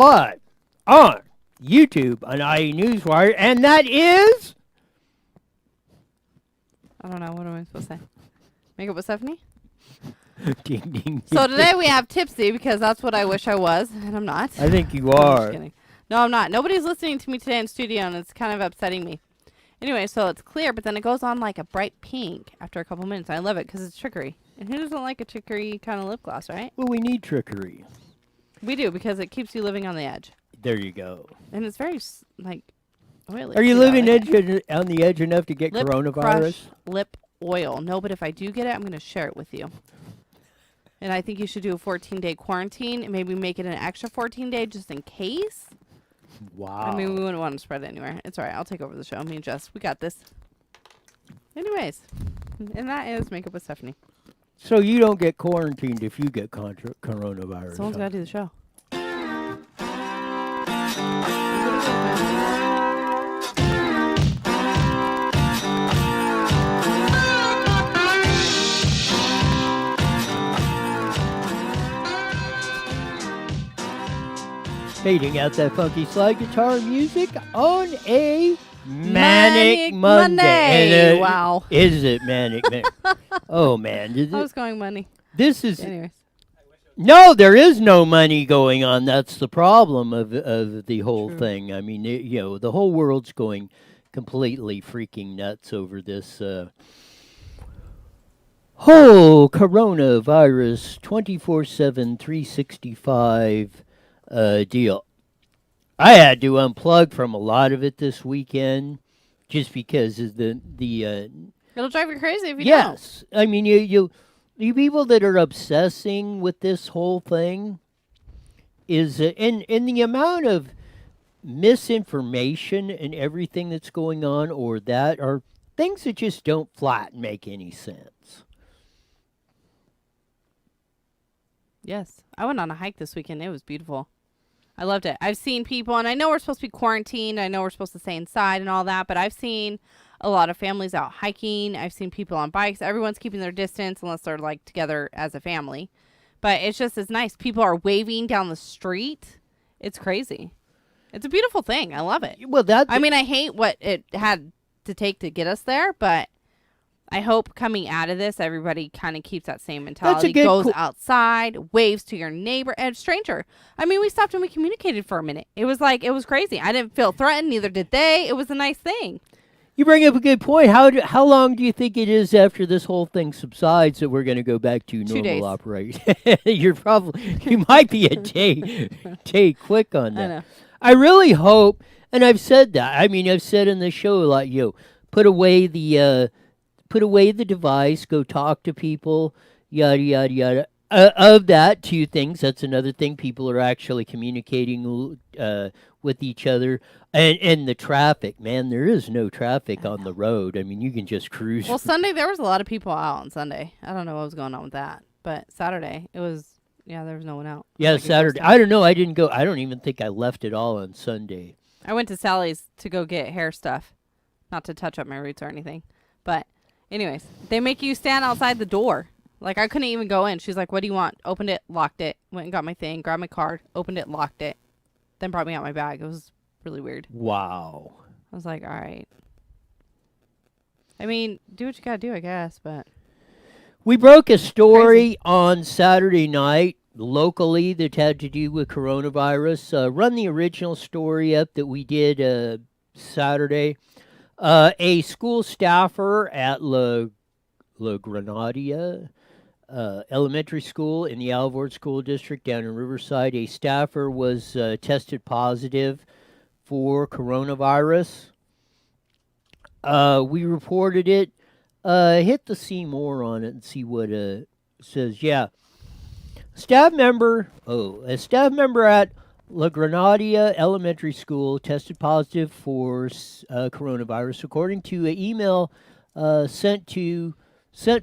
Live on YouTube on IE Newswire, and that is... I don't know. What am I supposed to say? Make up with Stephanie? Ding, ding, So ding. today we have tipsy because that's what I wish I was, and I'm not. I think you I'm just are. kidding. No, I'm not. Nobody's listening to me today in studio, and it's kind of upsetting me. Anyway, so it's clear, but then it goes on like a bright pink after a couple minutes. I love it because it's trickery. And who doesn't like a trickery kind of lip gloss, right? Well, we need trickery. We do because it keeps you living on the edge. There you go. And it's very, like, oily. Are you too, I living like it. on the edge enough to get Lip coronavirus? Crush lip oil. No, but if I do get it, I'm going to share it with you. And I think you should do a 14-day quarantine and maybe make it an extra 14-day just in case. Wow. I mean, we wouldn't want to spread it anywhere. It's all right. I'll take over the show. Me and Jess, we got this. Anyways, and that is Makeup with Stephanie. So you don't get quarantined if you get coronavirus. Someone's got to do the show. Fading out that funky slide guitar music on a Manic Monday. And, wow. Is it Manic? Oh, man. I was going money. This is... Anyways. No, there is no money going on. That's the problem of the whole True. thing. I mean, the whole world's going completely freaking nuts over this whole coronavirus 24/7, 365 deal. I had to unplug from a lot of it this weekend just because of the It'll drive you crazy if you yes. I mean, you people that are obsessing with this whole thing is in the amount of misinformation and everything that's going on, or that are things that just don't flat make any sense. Yes. I went on a hike this weekend. It was beautiful. I loved it. I've seen people, and I know we're supposed to be quarantined. I know we're supposed to stay inside and all that, but I've seen a lot of families out hiking. I've seen people on bikes. Everyone's keeping their distance unless they're like together as a family. But it's nice. People are waving down the street. It's crazy. It's a beautiful thing. I love it. Well, I mean, I hate what it had to take to get us there, but I hope coming out of this, everybody kind of keeps that same mentality. Goes outside, waves to your neighbor and stranger. I mean, we stopped and we communicated for a minute. It was crazy. I didn't feel threatened. Neither did they. It was a nice thing. You bring up a good point. How long do you think it is after this whole thing subsides that we're going to go back to normal operation? You might be a day quick on that. I know. I really hope, and I've said that. I mean, I've said in the show a lot. Put away the device. Go talk to people. Yada yada yada. Of that, two things. That's another thing. People are actually communicating with each other. And the traffic, man, there is no traffic on the road. I mean, you can just cruise. Well, Sunday, there was a lot of people out on Sunday. I don't know what was going on with that. But Saturday, there was no one out. Yeah, Saturday. I don't know. I didn't go. I don't even think I left at all on Sunday. I went to Sally's to go get hair stuff. Not to touch up my roots or anything. But anyways, they make you stand outside the door. Like, I couldn't even go in. She's like, what do you want? Opened it, locked it, went and got my thing, grabbed my card, opened it, locked it, then brought me out my bag. It was really weird. Wow. I was like, all right. I mean, do what you gotta do, I guess, but... We broke a story on Saturday night locally that had to do with coronavirus. Run the original story up that we did Saturday. A school staffer at La Granada Elementary School in the Alvord School District down in Riverside, a staffer was tested positive for coronavirus. We reported it. Hit the see more on it and see what it says. Yeah. A staff member at La Granada Elementary School tested positive for coronavirus, according to an email sent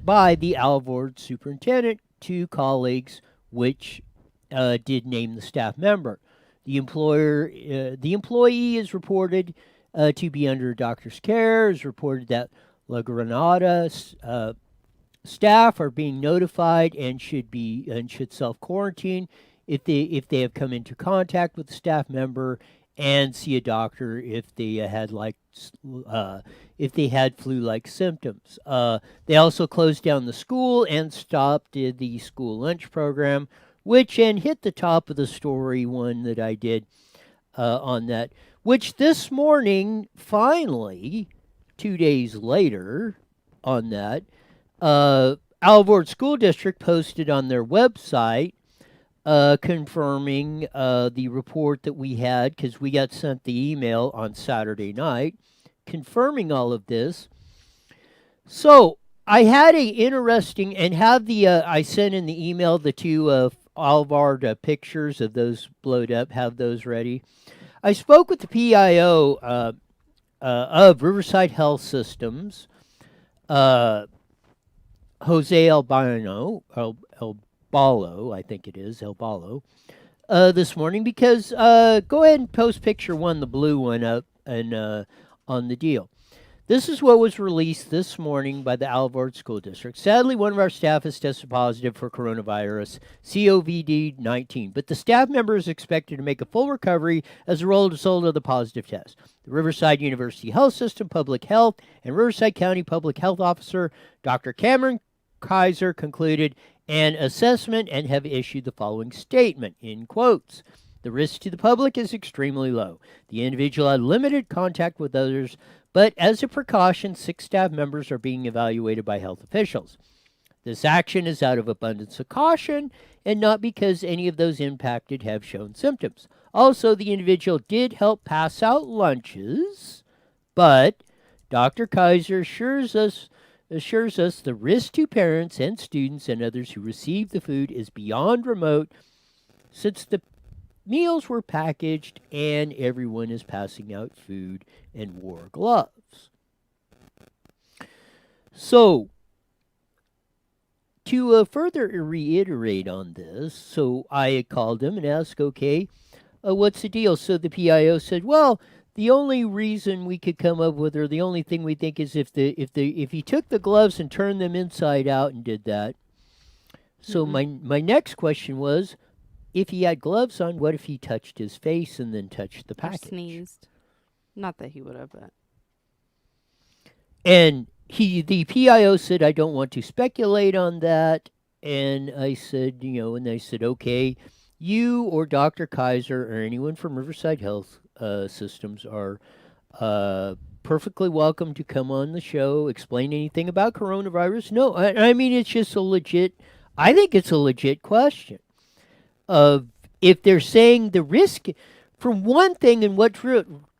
by the Alvord superintendent to colleagues, which did name the staff member. The employee is reported to be under a doctor's care. Is reported that La Granada staff are being notified and should self quarantine if they have come into contact with a staff member, and see a doctor if they had if they had flu-like symptoms. They also closed down the school and stopped the school lunch program, which and hit the top of the story one that I did on that. Which this morning, finally, 2 days later, on that, Alvord School District posted on their website confirming the report that we had, because we got sent the email on Saturday night, confirming all of this. So I had a interesting, and have the I sent in the email the two Alvord pictures of those blowed up. Have those ready. I spoke with the PIO of Riverside Health Systems, Jose Albano, Ballo, I think it is, El Ballo, this morning, because go ahead and post picture one, the blue one, up and on the deal. This is what was released this morning by the Alvord School District. Sadly, one of our staff has tested positive for coronavirus, COVID-19, but the staff member is expected to make a full recovery as a result of the positive test. The Riverside University Health System Public Health and Riverside County Public Health Officer Dr. Cameron Kaiser concluded an assessment and have issued the following statement, in quotes. The risk to the public is extremely low. The individual had limited contact with others, but as a precaution, 6 staff members are being evaluated by health officials. This action is out of abundance of caution and not because any of those impacted have shown symptoms. Also, the individual did help pass out lunches, but Dr. Kaiser assures us the risk to parents and students and others who receive the food is beyond remote, since the meals were packaged and everyone is passing out food and wore gloves. So, to further reiterate on this, so I called him and asked, okay, what's the deal? So the PIO said, well, the only reason we could come up with, or the only thing we think, is if he took the gloves and turned them inside out and did that. So my next question was, if he had gloves on, what if he touched his face and then touched the package? Or sneezed. Not that he would have, but. And the PIO said, I don't want to speculate on that. And I said, and they said, okay, you or Dr. Kaiser or anyone from Riverside Health Systems are perfectly welcome to come on the show, explain anything about coronavirus. No, I mean, it's just I think it's a legit question. If they're saying the risk, from one thing, and what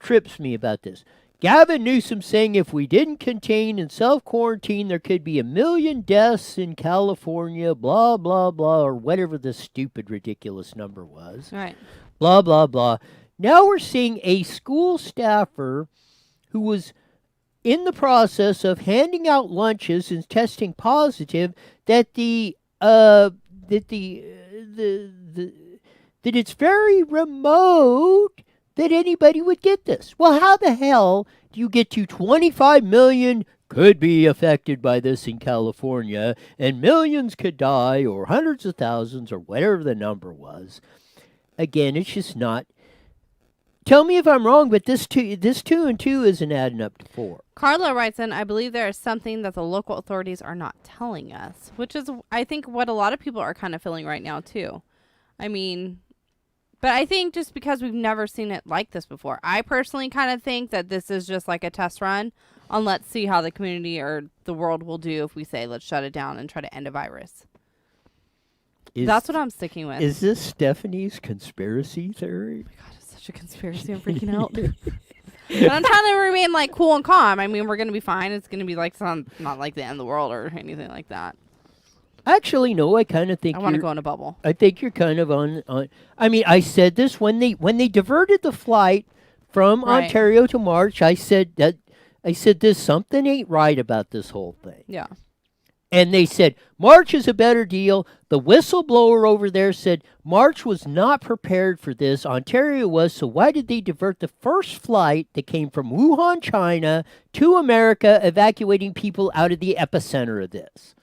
trips me about this, Gavin Newsom saying if we didn't contain and self-quarantine, there could be 1 million deaths in California, blah, blah, blah, or whatever the stupid, ridiculous number was. Right. Blah, blah, blah. Now we're seeing a school staffer who was in the process of handing out lunches and testing positive that that it's very remote that anybody would get this. Well, how the hell do you get to 25 million could be affected by this in California, and millions could die, or hundreds of thousands, or whatever the number was? Again, it's just not. Tell me if I'm wrong, but this two and two isn't adding up to 4. Carla writes in, I believe there is something that the local authorities are not telling us, which is, I think, what a lot of people are kind of feeling right now, too. I mean, but I think just because we've never seen it like this before, I personally kind of think that this is just like a test run on let's see how the community or the world will do if we say let's shut it down and try to end a virus. That's what I'm sticking with. Is this Stephanie's conspiracy theory? Oh my God, it's such a conspiracy. I'm freaking out. But I'm trying to remain like cool and calm. I mean, we're going to be fine. It's going to be like not like the end of the world or anything like that. Actually, no, I kind of think I want to go in a bubble. I think you're kind of on. I mean, I said this when they diverted the flight from Ontario to March. I said this something ain't right about this whole thing. Yeah. And they said March is a better deal. The whistleblower over there said March was not prepared for this. Ontario was. So why did they divert the first flight that came from Wuhan, China, to America, evacuating people out of the epicenter of this?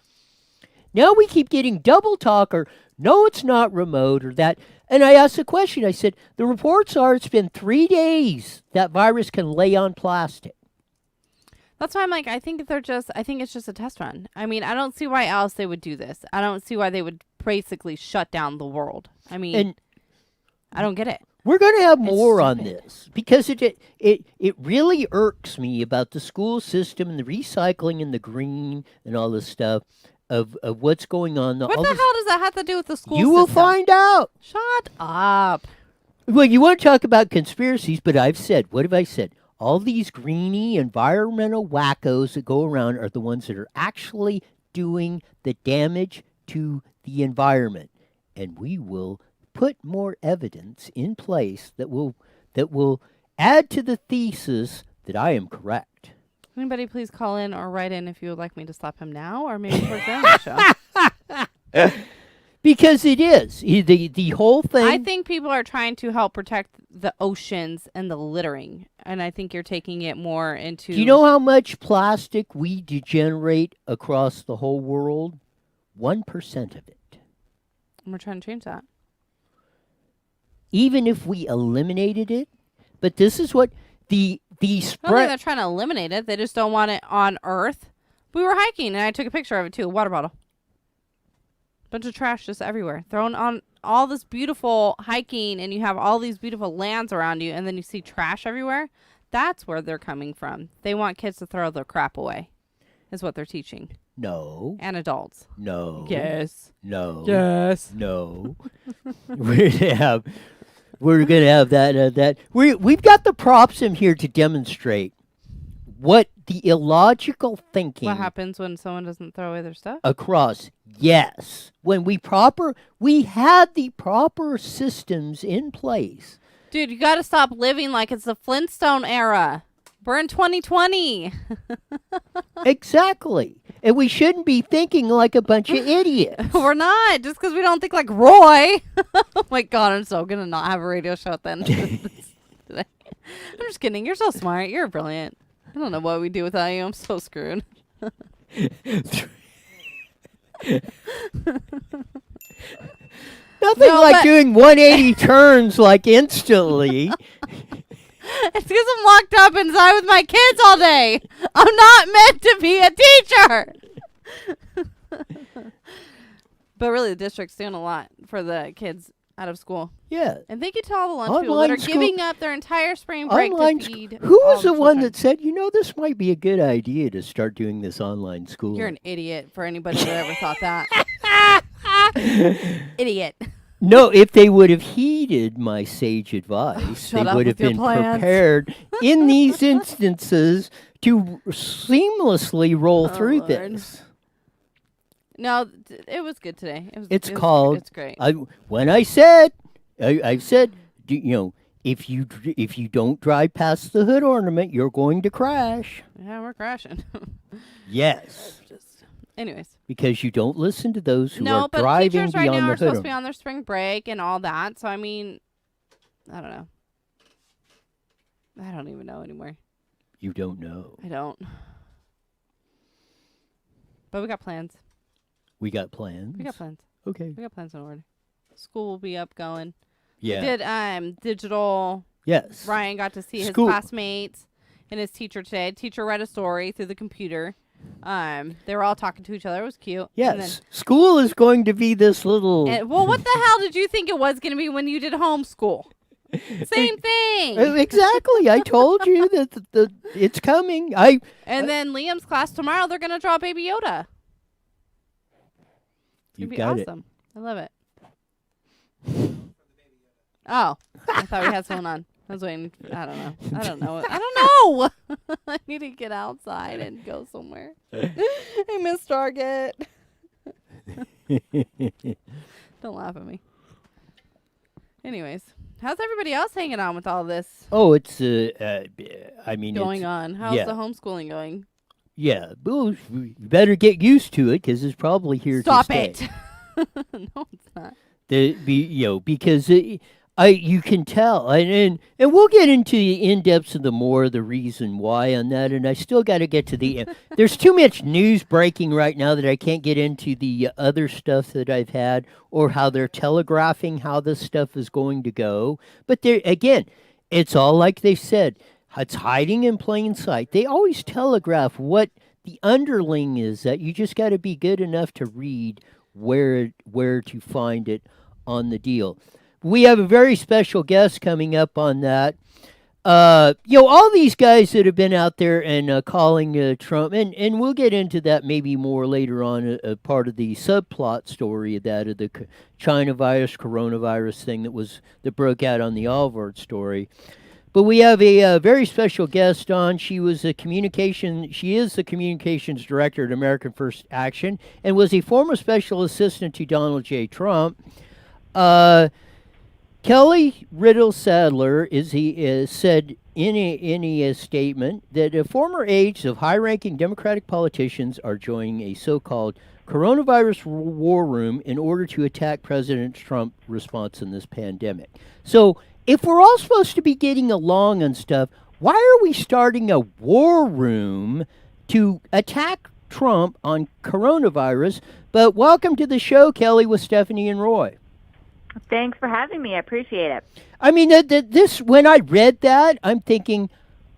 Now we keep getting double talk or No, it's not remote or that. And I asked the question. I said, the reports are it's been 3 days that virus can lay on plastic. That's why I'm like, I think it's just a test run. I mean, I don't see why else they would do this. I don't see why they would basically shut down the world. I mean, And I don't get it. we're going to have more on stupid. this because it really irks me about the school system and the recycling and the green and all this stuff of what's going on. What all the this, hell does that have to do with the school you will system? find out. Shut up. Well, you want to talk about conspiracies, but I've said, what have I said? All these greeny environmental wackos that go around are the ones that are actually doing the damage to the environment. And we will put more evidence in place that will add to the thesis that I am correct. Anybody please call in or write in if you would like me to slap him now or maybe towards the end of the show. Because it is. The whole thing. I think people are trying to help protect the oceans and the littering. And I think you're taking it more into... Do you know how much plastic we degenerate across the whole world? 1% of it. And we're trying to change that. Even if we eliminated it, but this is what the I don't think spread. they're trying to eliminate it. They just don't want it on Earth. We were hiking, and I took a picture of it, too. A water bottle. Bunch of trash just everywhere. Thrown on all this beautiful hiking, and you have all these beautiful lands around you, and then you see trash everywhere. That's where they're coming from. They want kids to throw their crap away, is what they're teaching. No. And adults. No. Yes. No. Yes. No. We're gonna have that. We've got the props in here to demonstrate what the illogical thinking What happens when someone doesn't throw away their stuff? across. Yes, when we had the proper systems in place. Dude, you got to stop living like it's the Flintstone era. We're in 2020. Exactly, and we shouldn't be thinking like a bunch of idiots. We're not. Just because we don't think like Roy. Oh my God, I'm so going to not have a radio show then. Today. I'm just kidding. You're so smart. You're brilliant. I don't know what we do without you. I'm so screwed. Nothing No, like but- doing 180 turns like instantly. It's because I'm locked up inside with my kids all day. I'm not meant to be a teacher. But really, the district's doing a lot for the kids out of school. Yeah. And thank you to all the lunch people that Online are school- giving up their entire spring break Online to school. feed. Who all was the one children. that said, this might be a good idea to start doing this online school? You're an idiot for anybody that ever thought that. Idiot. No, if they would have heeded my sage advice, they shut up would have with your been plans. prepared in these instances to seamlessly roll through Lord. this. No, it was good today. It's it was called. It's great. When I said, I said, if you don't drive past the hood ornament, you're going to crash. Yeah, we're crashing. Yes, Anyways. because you don't listen to those who No, are but driving teachers right beyond now the are hood supposed to be ornament. on their spring break and all that. So, I mean, I don't know. I don't even know anymore. You don't know. I don't. But we got plans. We got plans. We got plans. Okay. We got plans in order. School will be up going. Yeah. We did digital. Yes. Ryan got to see his School. classmates and his teacher today. Teacher read a story through the computer. They were all talking to each other. It was cute. And Yes. School is going to be this little. well, what the hell did you think it was going to be when you did homeschool? Same thing. Exactly. I told you that it's coming. And then Liam's class tomorrow, they're going to draw Baby Yoda. It's You going to be got it. awesome. I love it. Oh, I thought we had someone on. I was waiting. I don't know. I don't know. I need to get outside and go somewhere. I miss Target. Don't laugh at me. Anyways, how's everybody else hanging on with all this Oh, it's I mean, going it's, on? How's yeah. the homeschooling going? Yeah, well, you better get used to it because it's probably here Stop to stay. it. No, it's not. Because You can tell, and we'll get into the in depths of the reason why on that. And I still got to get to the. There's too much news breaking right now that I can't get into the other stuff that I've had or how they're telegraphing how this stuff is going to go. But there again, it's all like they said. It's hiding in plain sight. They always telegraph what the underling is. That you just got to be good enough to read where to find it on the deal. We have a very special guest coming up on that. All these guys that have been out there and calling Trump, and we'll get into that maybe more later on, a part of the subplot story of that of the China virus, coronavirus thing that broke out on the Alvord story. But we have a very special guest on. She is the communications director at American First Action, and was a former special assistant to Donald J. Trump. Uh, Kelly Riddell Sadler said in a statement that former aides of high-ranking Democratic politicians are joining a so-called coronavirus war room in order to attack President Trump's response in this pandemic. So, if we're all supposed to be getting along and stuff, why are we starting a war room to attack Trump on coronavirus? But welcome to the show, Kelly, with Stephanie and Roy. Thanks for having me. I appreciate it. I mean, when I read that, I'm thinking,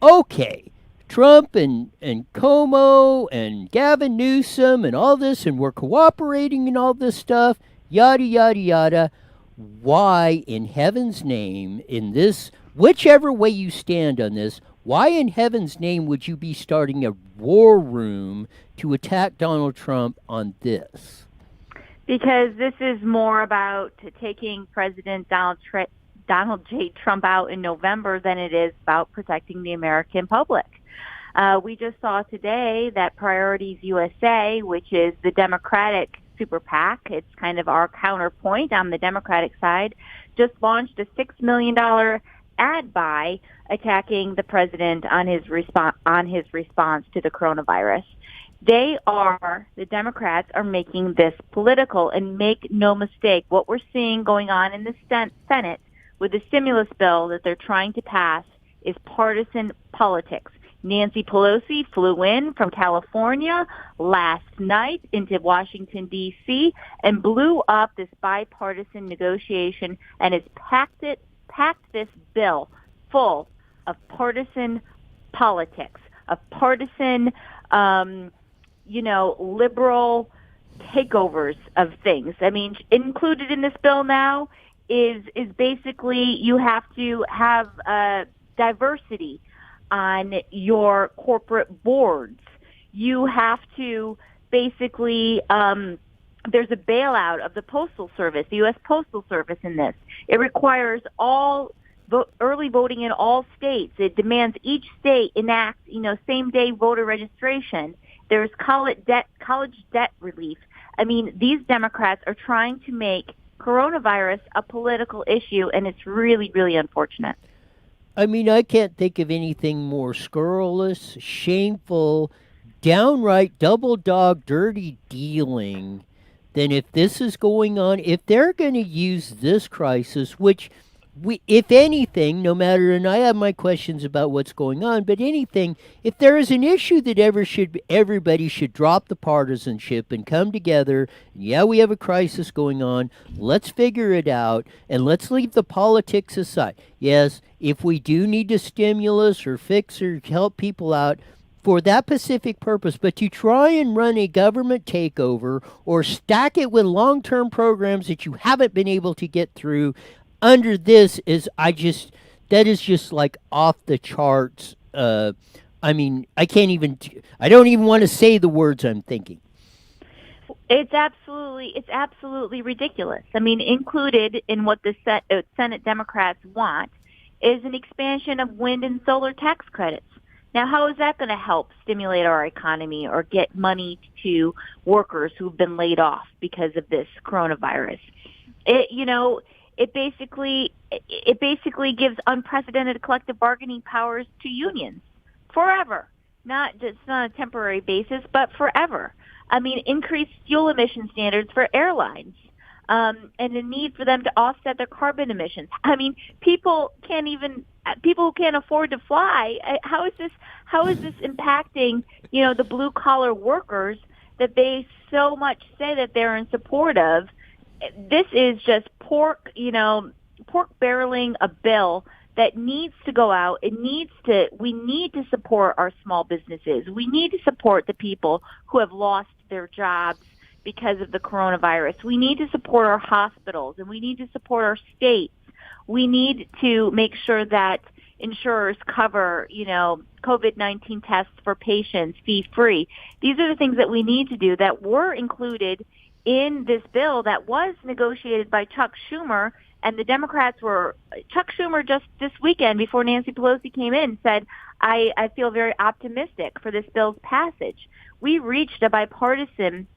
okay, Trump and Cuomo and Gavin Newsom and all this, and we're cooperating and all this stuff, yada, yada, yada. Why in heaven's name, in this, whichever way you stand on this, why in heaven's name would you be starting a war room to attack Donald Trump on this? Because this is more about taking President Donald J. Trump out in November than it is about protecting the American public. We just saw today that Priorities USA, which is the Democratic super PAC, it's kind of our counterpoint on the Democratic side, just launched a $6 million ad buy attacking the president on his response to the coronavirus. The Democrats are making this political, and make no mistake, what we're seeing going on in the Senate with the stimulus bill that they're trying to pass is partisan politics. Nancy Pelosi flew in from California last night into Washington, D.C., and blew up this bipartisan negotiation and has packed this bill full of partisan politics, of partisan liberal takeovers of things. I mean, included in this bill now is basically you have to have diversity on your corporate boards. You have to basically, there's a bailout of the Postal Service, the U.S. Postal Service in this. It requires all early voting in all states. It demands each state enact, same-day voter registration. There's college debt relief. I mean, these Democrats are trying to make coronavirus a political issue, and it's really, really unfortunate. I mean, I can't think of anything more scurrilous, shameful, downright double dog dirty dealing than if this is going on. If they're going to use this crisis, which if anything, no matter, and I have my questions about what's going on, but anything, if there is an issue that everybody should drop the partisanship and come together, and yeah, we have a crisis going on, let's figure it out, and let's leave the politics aside. Yes, if we do need a stimulus or fix or help people out, for that specific purpose, but to try and run a government takeover or stack it with long-term programs that you haven't been able to get through, under this that is just like off the charts. I mean, I don't even want to say the words I'm thinking. It's absolutely ridiculous. I mean, included in what the Senate Democrats want is an expansion of wind and solar tax credits. Now, how is that going to help stimulate our economy or get money to workers who've been laid off because of this coronavirus? It basically gives unprecedented collective bargaining powers to unions forever, not on a temporary basis, but forever. I mean, increased fuel emission standards for airlines. and the need for them to offset their carbon emissions. I mean, people who can't afford to fly. How is this impacting, the blue collar workers that they so much say that they're in support of? This is just pork barreling a bill that needs to go out. We need to support our small businesses. We need to support the people who have lost their jobs because of the coronavirus. We need to support our hospitals, and we need to support our states. We need to make sure that insurers cover, COVID-19 tests for patients fee-free. These are the things that we need to do that were included in this bill that was negotiated by Chuck Schumer. And the Democrats Chuck Schumer just this weekend before Nancy Pelosi came in said, I feel very optimistic for this bill's passage. We reached a bipartisan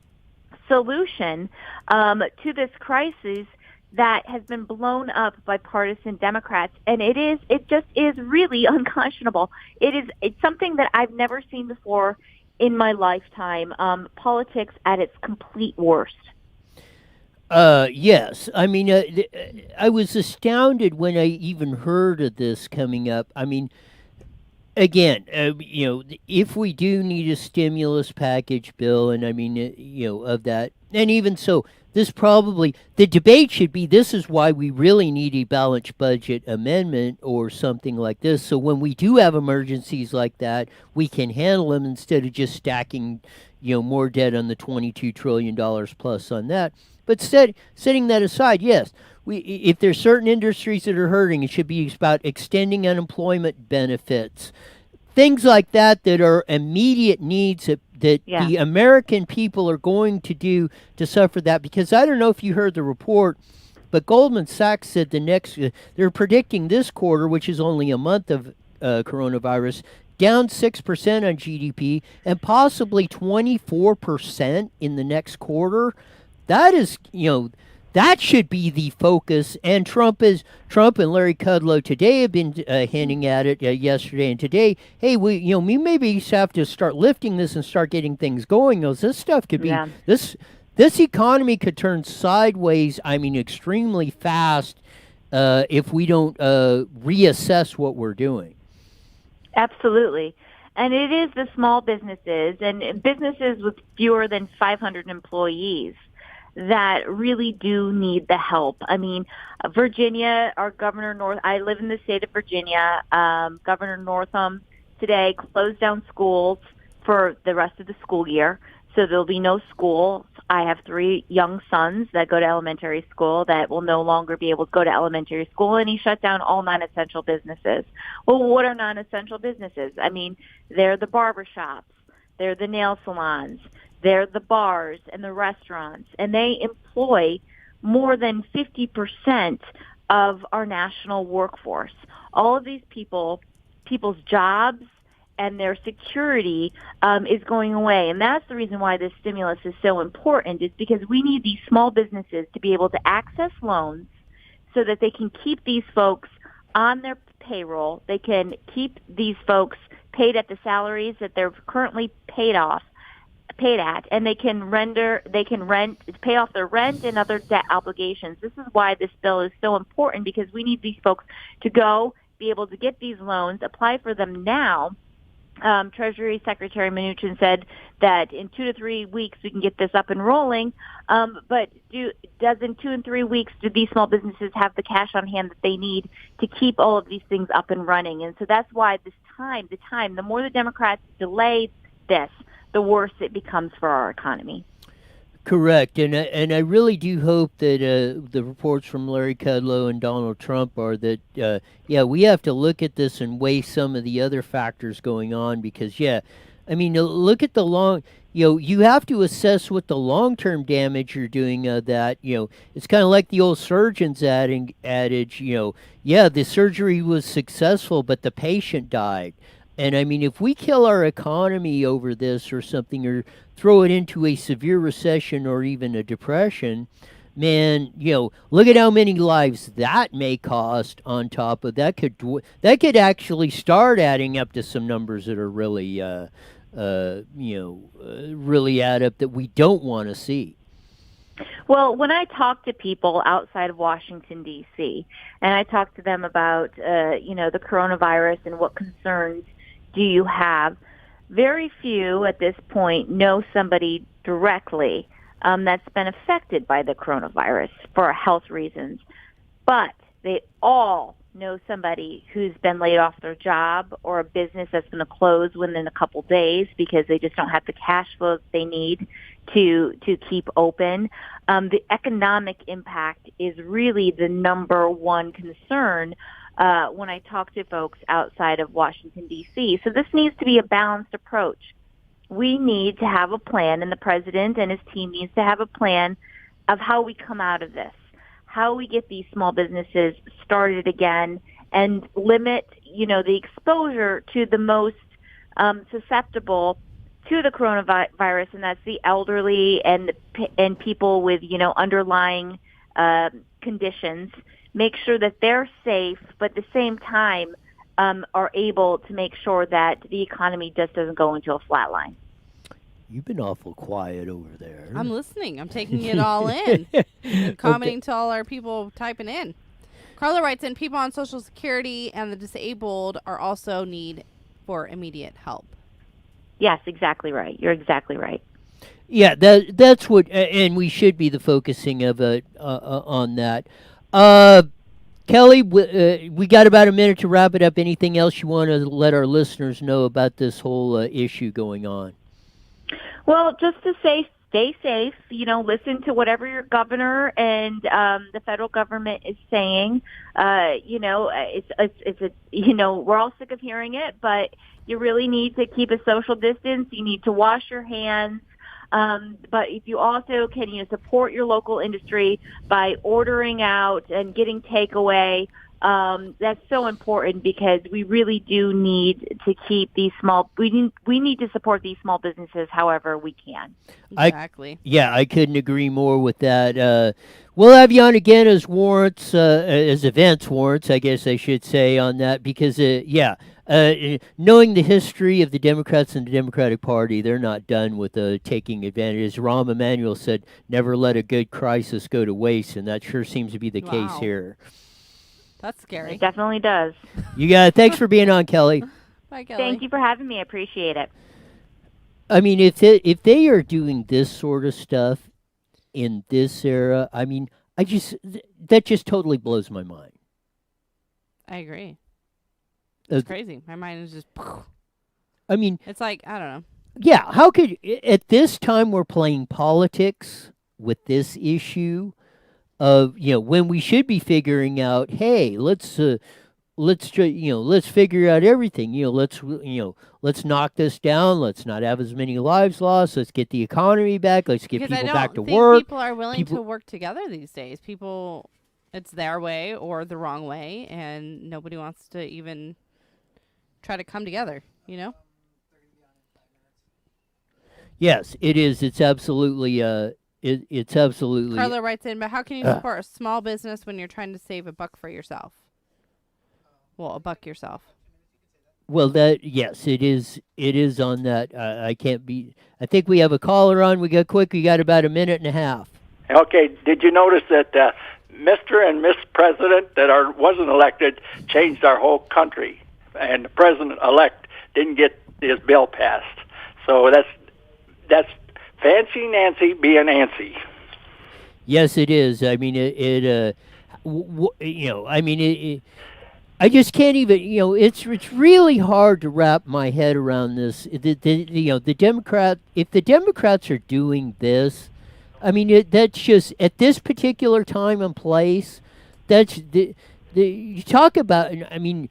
solution to this crisis that has been blown up by partisan Democrats, and it just is really unconscionable. It's something that I've never seen before in my lifetime. Politics at its complete worst. Yes. I mean, I was astounded when I even heard of this coming up. I mean, again, if we do need a stimulus package bill, and I mean, of that, and even so, the debate should be, this is why we really need a balanced budget amendment or something like this. So when we do have emergencies like that, we can handle them instead of just stacking, more debt on the $22 trillion plus on that. But setting that aside, yes, if there's certain industries that are hurting, it should be about extending unemployment benefits, things like that are immediate needs that the American people are going to do to suffer that. Because I don't know if you heard the report, but Goldman Sachs said they're predicting this quarter, which is only a month of coronavirus, down 6% on GDP and possibly 24% in the next quarter. That is, that should be the focus. And Trump and Larry Kudlow today have been hinting at it yesterday and today. Hey, we maybe just have to start lifting this and start getting things going. This stuff could be this economy could turn sideways. I mean, extremely fast if we don't reassess what we're doing. Absolutely. And it is the small businesses and businesses with fewer than 500 employees that really do need the help. I mean, Virginia, our Governor I live in the state of Virginia. Governor Northam today closed down schools for the rest of the school year. So there'll be no school. I have 3 young sons that go to elementary school that will no longer be able to go to elementary school, and he shut down all non-essential businesses. Well, what are non-essential businesses? I mean, they're the barbershops, they're the nail salons, they're the bars and the restaurants, and they employ more than 50% of our national workforce. All of these people's jobs and their security is going away. And that's the reason why this stimulus is so important, is because we need these small businesses to be able to access loans so that they can keep these folks on their payroll. They can keep these folks paid at the salaries that they're currently paid at, and they can pay off their rent and other debt obligations. This is why this bill is so important, because we need these folks to be able to get these loans, apply for them now. Treasury Secretary Mnuchin said that in 2 to 3 weeks we can get this up and rolling. But does in 2 and 3 weeks do these small businesses have the cash on hand that they need to keep all of these things up and running? And so that's why the more the Democrats delay this, the worse it becomes for our economy. Correct, and I really do hope that the reports from Larry Kudlow and Donald Trump are that we have to look at this and weigh some of the other factors going on, because I mean, look at the long. You have to assess what the long-term damage you're doing of that. It's kind of like the old surgeon's adage. The surgery was successful, but the patient died. And I mean, if we kill our economy over this or something, or throw it into a severe recession or even a depression, man, look at how many lives that may cost. On top of that, could actually start adding up to some numbers that are really, really add up that we don't want to see. Well, when I talk to people outside of Washington, D.C., and I talk to them about, the coronavirus and what concerns do you have, very few at this point know somebody directly that's been affected by the coronavirus for health reasons. But they all know somebody who's been laid off their job or a business that's going to close within a couple days because they just don't have the cash flow that they need to keep open. The economic impact is really the number one concern when I talk to folks outside of Washington, D.C. So this needs to be a balanced approach. We need to have a plan, and the president and his team needs to have a plan of how we come out of this, how we get these small businesses started again and limit, the exposure to the most susceptible to the coronavirus, and that's the elderly and people with, underlying conditions. Make sure that they're safe, but at the same time are able to make sure that the economy just doesn't go into a flat line. You've been awful quiet over there. I'm listening. I'm taking it all in. And commenting to all our people typing in. Carla writes in, people on Social Security and the disabled are also need for immediate help. Yes, exactly right. You're exactly right. Yeah, that's what, and we should be the focusing of it on that. Kelly, we got about a minute to wrap it up. Anything else you want to let our listeners know about this whole issue going on? Well, just to say, stay safe. Listen to whatever your governor and the federal government is saying. We're all sick of hearing it, but you really need to keep a social distance. You need to wash your hands. But if you also can, support your local industry by ordering out and getting takeaway, that's so important because we really do need to keep these we need to support these small businesses however we can. Exactly. I couldn't agree more with that. We'll have you on again as events warrants, I guess I should say, on that because, knowing the history of the Democrats and the Democratic Party, they're not done with taking advantage. As Rahm Emanuel said, never let a good crisis go to waste, and that sure seems to be the case here. That's scary. It definitely does. You got it. Thanks for being on, Kelly. Bye, Kelly. Thank you for having me. I appreciate it. I mean, if they are doing this sort of stuff in this era, I mean, that just totally blows my mind. I agree. It's crazy. My mind is just. I mean, it's like, I don't know. Yeah, how could at this time we're playing politics with this issue of when we should be figuring out, hey, let's figure out everything. Let's knock this down. Let's not have as many lives lost. Let's get the economy back. Let's get people back to work. People are willing to work together these days. People, it's their way or the wrong way, and nobody wants to even try to come together. Yes, it is. It's absolutely. It's absolutely. Carla writes in, but how can you support a small business when you're trying to save a buck for yourself? Well, a buck yourself. Well, yes, it is. It is on that. I can't be. I think we have a caller on. We got about a minute and a half. Okay. Did you notice that Mr. and Miss President that wasn't elected changed our whole country, and the President-elect didn't get his bill passed? So that's fancy Nancy being Nancy. Yes, it is. I mean, I just can't even. It's really hard to wrap my head around this. The Democrat. If the Democrats are doing this, I mean, that's just at this particular time and place. That's you talk about. I mean,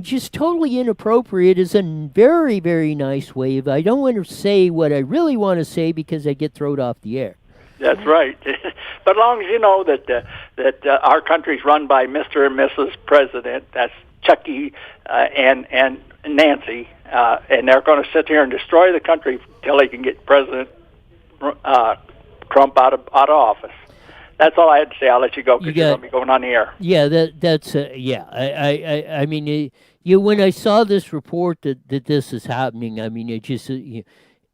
just totally inappropriate is a very, very nice way of. I don't want to say what I really want to say because I get thrown off the air. That's right. But as long as you know that our country's run by Mr. and Mrs. President, that's Chucky and Nancy, and they're going to sit here and destroy the country till they can get President Trump out of office. That's all I had to say. I'll let you go because you're going to be going on the air. Yeah, that's yeah. I mean, when I saw this report that this is happening, I mean, it just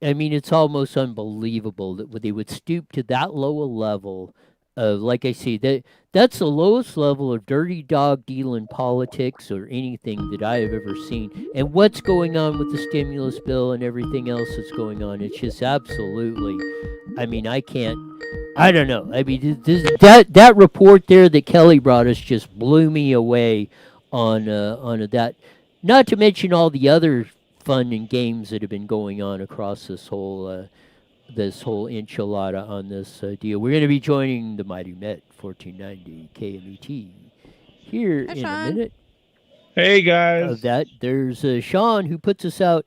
I mean, it's almost unbelievable that they would stoop to that low a level of, like I say, that's the lowest level of dirty dog dealing politics or anything that I have ever seen. And what's going on with the stimulus bill and everything else that's going on, it's just absolutely. I mean, I can't. I don't know. I mean, that report there that Kelly brought us just blew me away on that. Not to mention all the other fun and games that have been going on across this whole enchilada on this deal. We're going to be joining the Mighty Met 1490 KMET here Hi, in Sean. a minute. Hey guys. Of that, there's Sean who puts us out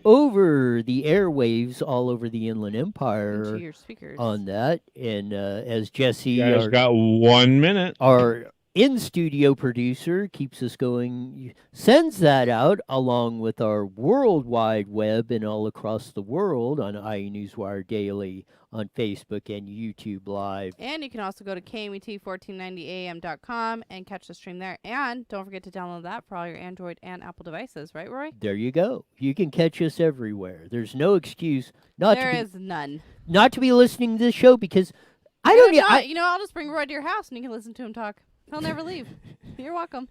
over the airwaves all over the Inland Into Empire your speakers. on that. And as Jesse, You guys got 1 minute. our in-studio producer, keeps us going, sends that out along with our World Wide Web and all across the world on IE Newswire Daily on Facebook and YouTube Live. And you can also go to KMET1490am.com and catch the stream there. And don't forget to download that for all your Android and Apple devices, right, Roy? There you go. You can catch us everywhere. There's no excuse not There to is none. not to be listening to this show because I don't. I'll just bring Roy to your house and you can listen to him talk. He'll never leave. You're welcome.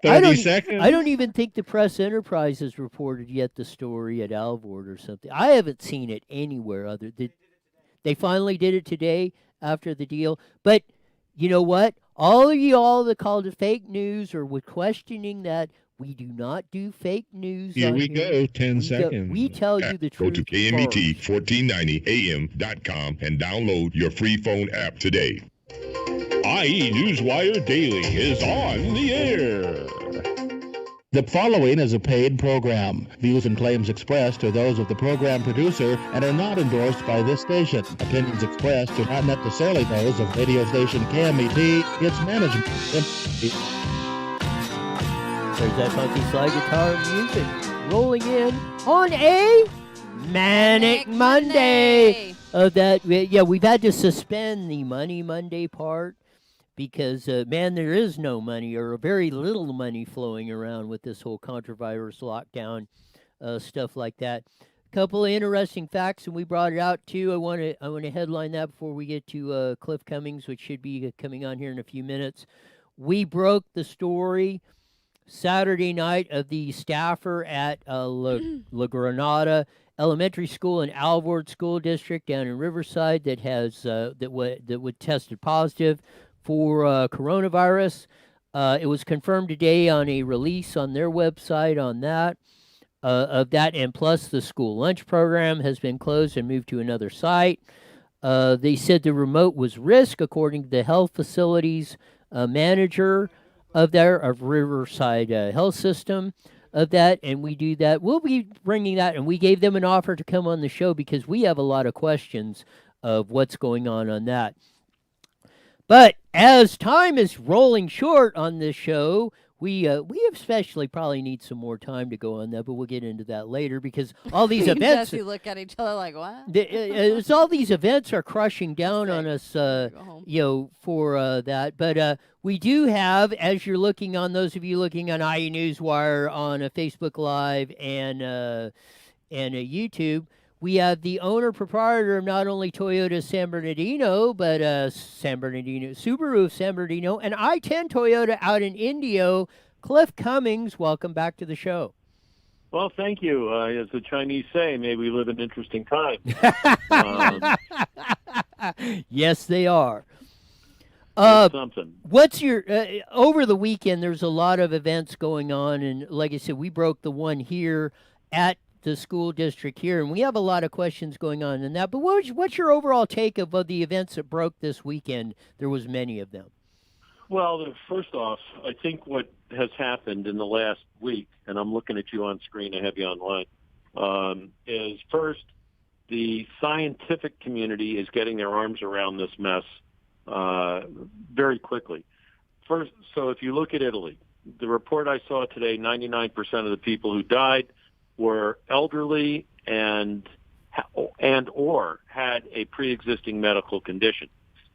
30 seconds. I don't even think the Press Enterprise has reported yet the story at Alvord or something. I haven't seen it anywhere other than they finally did it today after the deal. But you know what? All of y'all that called it fake news or were questioning that, we do not do fake news. Here on we go. 10 seconds. We tell you the Go truth. to KMET1490am.com and download your free phone app today. IE Newswire Daily is on the air. The following is a paid program. Views and claims expressed are those of the program producer and are not endorsed by this station. Opinions expressed are not necessarily those of radio station KMET, its management. There's that funky slide guitar music rolling in on a Manic Monday. We've had to suspend the Money Monday part because, there is no money or very little money flowing around with this whole controvirus lockdown stuff like that. A couple of interesting facts, and we brought it out too. I want to headline that before we get to Cliff Cummings, which should be coming on here in a few minutes. We broke the story Saturday night of the staffer at La Granada Elementary School in Alvord School District down in Riverside that has that tested positive for coronavirus. It was confirmed today on a release on their website on that of that, and plus the school lunch program has been closed and moved to another site. They said the remote was risk, according to the health facilities manager of Riverside Health System of that, and we do that. We'll be bringing that, and we gave them an offer to come on the show because we have a lot of questions of what's going on that. But as time is rolling short on this show, we especially probably need some more time to go on that, but we'll get into that later because all these events. You look at each other like, what? All these events are crushing down on us, Go home. for that. But we do have, as you're looking on, those of you looking on IE Newswire on a Facebook Live and a YouTube, we have the owner-proprietor of not only Toyota San Bernardino, but Subaru of San Bernardino, and I-10 Toyota out in Indio, Cliff Cummings. Welcome back to the show. Well, thank you. As the Chinese say, may we live in interesting times. Yes, they are. Something. What's your over the weekend? There's a lot of events going on, and like I said, we broke the one here at the school district here, and we have a lot of questions going on in that. But what's your overall take of the events that broke this weekend? There was many of them. Well, first off, I think what has happened in the last week, and I'm looking at you on screen, I have you online, is first, the scientific community is getting their arms around this mess very quickly. First, so if you look at Italy, the report I saw today, 99% of the people who died were elderly and or had a pre-existing medical condition.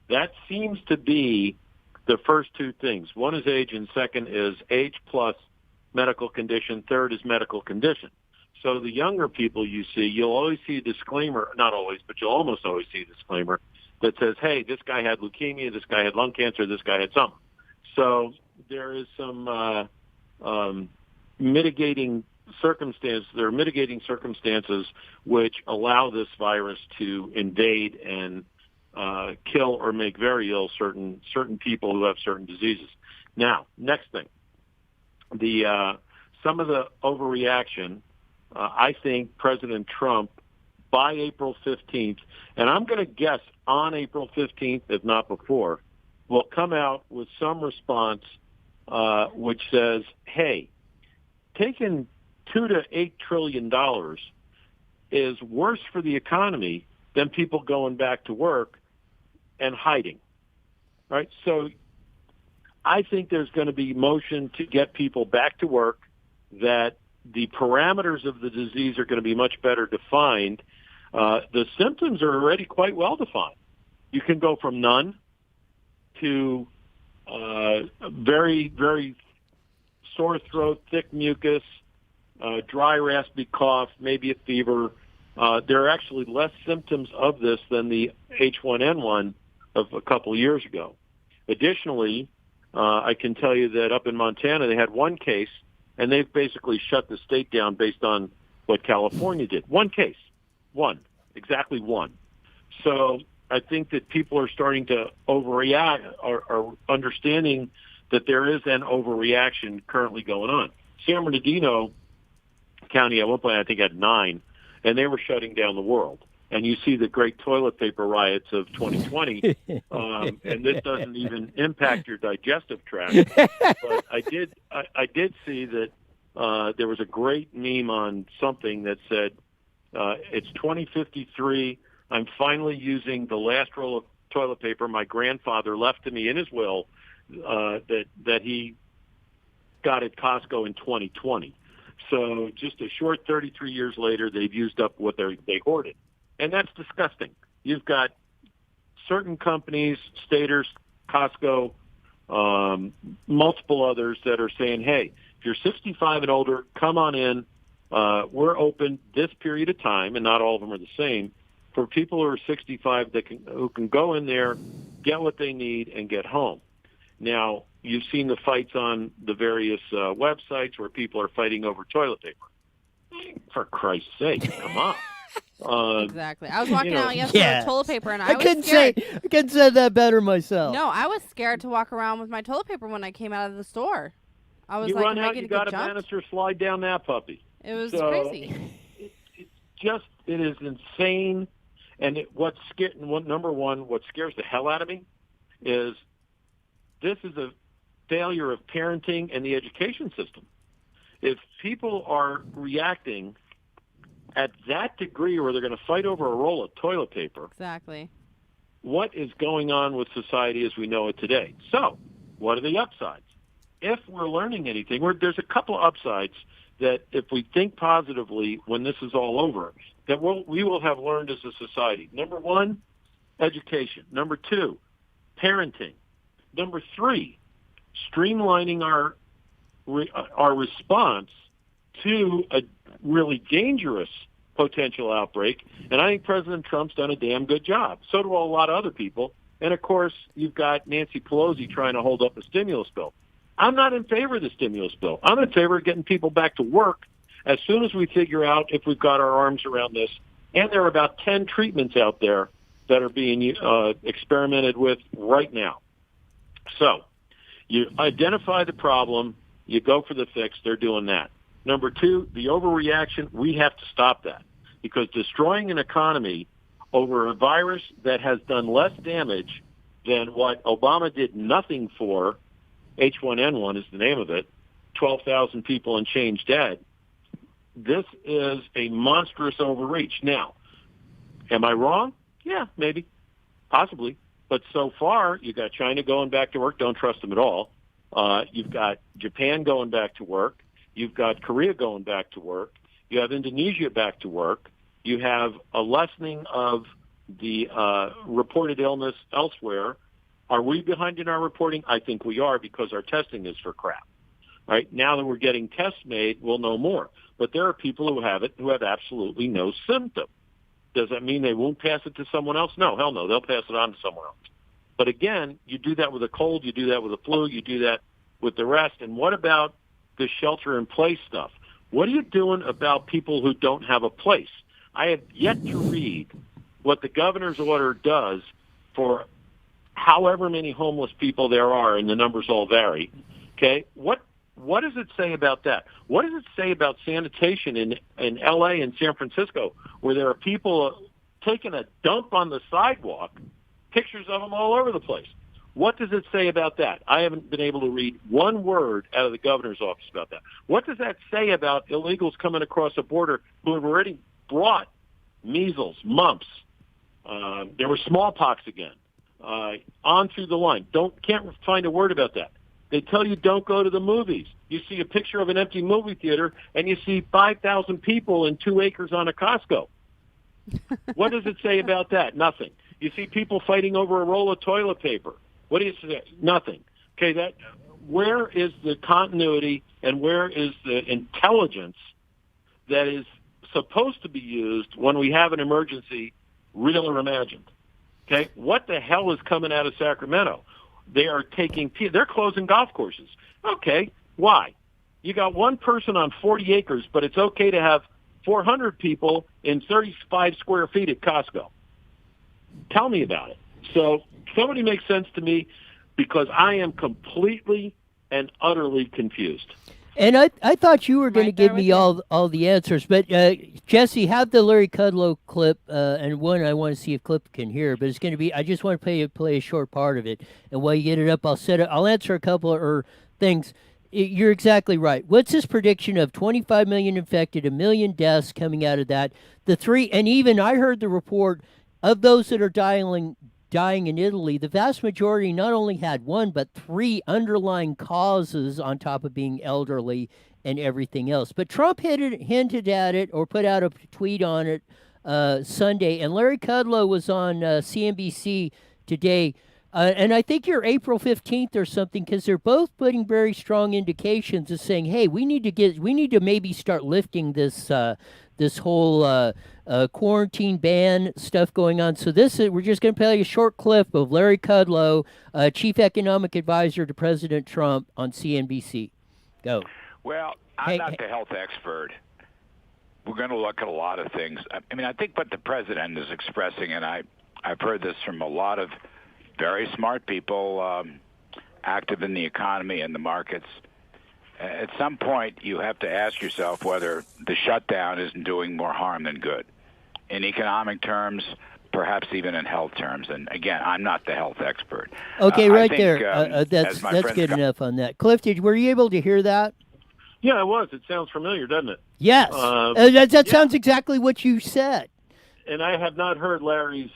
That seems to be the first two things. One is age, and second is age plus medical condition. Third is medical condition. So the younger people you see, you'll always see a disclaimer, not always, but you'll almost always see a disclaimer that says, hey, this guy had leukemia, this guy had lung cancer, this guy had something. So there is some mitigating circumstances. There are mitigating circumstances which allow this virus to invade and kill or make very ill certain people who have certain diseases. Now, next thing, some of the overreaction. I think President Trump, by April 15th, and I'm going to guess on April 15th, if not before, will come out with some response which says, hey, taking $2 to $8 trillion is worse for the economy than people going back to work and hiding, right? So I think there's going to be motion to get people back to work, that the parameters of the disease are going to be much better defined. The symptoms are already quite well defined. You can go from none to very, very sore throat, thick mucus, dry, raspy cough, maybe a fever. There are actually less symptoms of this than the H1N1 of a couple of years ago. Additionally, I can tell you that up in Montana, they had one case, and they've basically shut the state down based on what California did. One case. Exactly one. So I think that people are starting to overreact, or understanding that there is an overreaction currently going on. San Bernardino County at one point, I think, had 9, and they were shutting down the world. And you see the great toilet paper riots of 2020, and this doesn't even impact your digestive tract. But I did see that there was a great meme on something that said, it's 2053. I'm finally using the last roll of toilet paper my grandfather left to me in his will that he got at Costco in 2020. So just a short 33 years later, they've used up what they hoarded. And that's disgusting. You've got certain companies, Staters, Costco, multiple others that are saying, hey, if you're 65 and older, come on in. We're open this period of time, and not all of them are the same, for people who are 65 who can go in there, get what they need, and get home. Now, you've seen the fights on the various websites where people are fighting over toilet paper. For Christ's sake, come on. Exactly. I was walking out yesterday with toilet paper, and I was scared. I couldn't say that better myself. No, I was scared to walk around with my toilet paper when I came out of the store. I was you like, run out, you got a banister, slide down that puppy. It was crazy. It is insane. And what scares the hell out of me is this is a failure of parenting and the education system. If people are reacting at that degree where they're going to fight over a roll of toilet paper, exactly, what is going on with society as we know it today? So, what are the upsides? If we're learning anything, there's a couple of upsides that if we think positively when this is all over, that we will have learned as a society. Number 1, education. Number 2, parenting. Number 3, streamlining our response to a really dangerous potential outbreak. And I think President Trump's done a damn good job. So do a lot of other people. And, of course, you've got Nancy Pelosi trying to hold up a stimulus bill. I'm not in favor of the stimulus bill. I'm in favor of getting people back to work as soon as we figure out if we've got our arms around this. And there are about 10 treatments out there that are being experimented with right now. So you identify the problem, you go for the fix. They're doing that. Number 2, the overreaction, we have to stop that, because destroying an economy over a virus that has done less damage than what Obama did nothing for, H1N1 is the name of it, 12,000 people and change dead. This is a monstrous overreach. Now, am I wrong? Yeah, maybe, possibly. But so far, you've got China going back to work. Don't trust them at all. You've got Japan going back to work. You've got Korea going back to work. You have Indonesia back to work. You have a lessening of the reported illness elsewhere. Are we behind in our reporting? I think we are, because our testing is for crap. All right, now that we're getting tests made, we'll know more. But there are people who have it who have absolutely no symptom. Does that mean they won't pass it to someone else? No, hell no. They'll pass it on to someone else. But again, you do that with a cold, you do that with a flu, you do that with the rest. And what about the shelter-in-place stuff? What are you doing about people who don't have a place? I have yet to read what the governor's order does for however many homeless people there are, and the numbers all vary. Okay, what does it say about that? What does it say about sanitation in L.A. and San Francisco, where there are people taking a dump on the sidewalk, pictures of them all over the place? What does it say about that? I haven't been able to read one word out of the governor's office about that. What does that say about illegals coming across the border who have already brought measles, mumps? There was smallpox again. On through the line. Can't find a word about that. They tell you don't go to the movies. You see a picture of an empty movie theater, and you see 5,000 people in 2 acres on a Costco. What does it say about that? Nothing. You see people fighting over a roll of toilet paper. What do you say? Nothing. Okay, where is the continuity and where is the intelligence that is supposed to be used when we have an emergency, real or imagined? Okay, what the hell is coming out of Sacramento? They're closing golf courses. Okay, why? You got one person on 40 acres, but it's okay to have 400 people in 35 square feet at Costco. Tell me about it. So somebody make sense to me, because I am completely and utterly confused. And I thought you were going to give me all the answers, but Jesse, have the Larry Kudlow clip, and one I want to see if Clip can hear, but it's going to be, I just want to play a short part of it, and while you get it up, I'll answer a couple of things. You're exactly right. What's his prediction of 25 million infected, 1 million deaths coming out of that? And even I heard the report of those that are dying in Italy, the vast majority not only had 1 but 3 underlying causes on top of being elderly and everything else. But Trump hinted at it or put out a tweet on it Sunday, and Larry Kudlow was on CNBC today. And I think you're April 15th or something, because they're both putting very strong indications of saying, hey, we need to maybe start lifting this whole quarantine ban stuff going on. So we're just going to play a short clip of Larry Kudlow, chief economic advisor to President Trump, on CNBC. Go. Well, I'm not the health expert. We're going to look at a lot of things. I mean, I think what the president is expressing, and I've heard this from a lot of very smart people active in the economy and the markets. At some point, you have to ask yourself whether the shutdown isn't doing more harm than good. In economic terms, perhaps even in health terms. And again, I'm not the health expert. Okay, that's good enough on that. Cliff, were you able to hear that? Yeah, it was. It sounds familiar, doesn't it? Yes. That sounds exactly what you said. And I have not heard Larry's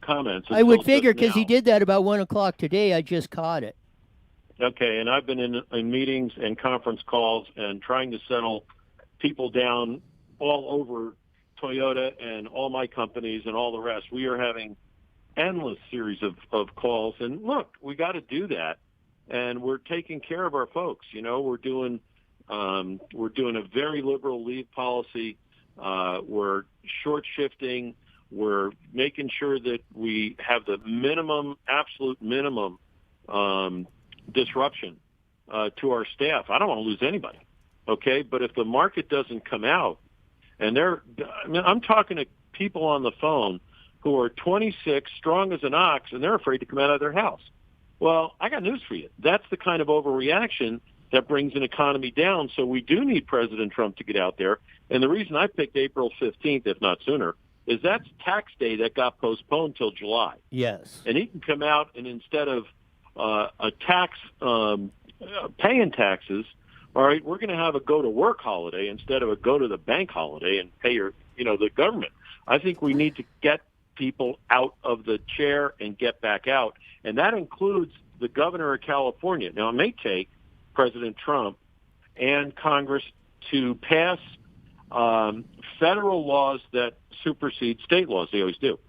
comments. I would figure, because he did that about 1 o'clock today. I just caught it. Okay, and I've been in meetings and conference calls and trying to settle people down all over Toyota and all my companies and all the rest. We are having endless series of calls. And look, we got to do that. And we're taking care of our folks. You know, we're doing a very liberal leave policy. We're short shifting. We're making sure that we have the absolute minimum disruption to our staff. I don't want to lose anybody, okay? But if the market doesn't come out, and I'm talking to people on the phone who are 26, strong as an ox, and they're afraid to come out of their house. Well, I got news for you. That's the kind of overreaction that brings an economy down. So we do need President Trump to get out there. And the reason I picked April 15th, if not sooner, is that's tax day that got postponed till July. Yes. And he can come out, and instead of a tax, paying taxes, all right, we're going to have a go-to-work holiday instead of a go-to-the-bank holiday and pay the government. I think we need to get people out of the chair and get back out, and that includes the governor of California. Now, it may take President Trump and Congress to pass federal laws that supersede state laws. They always do.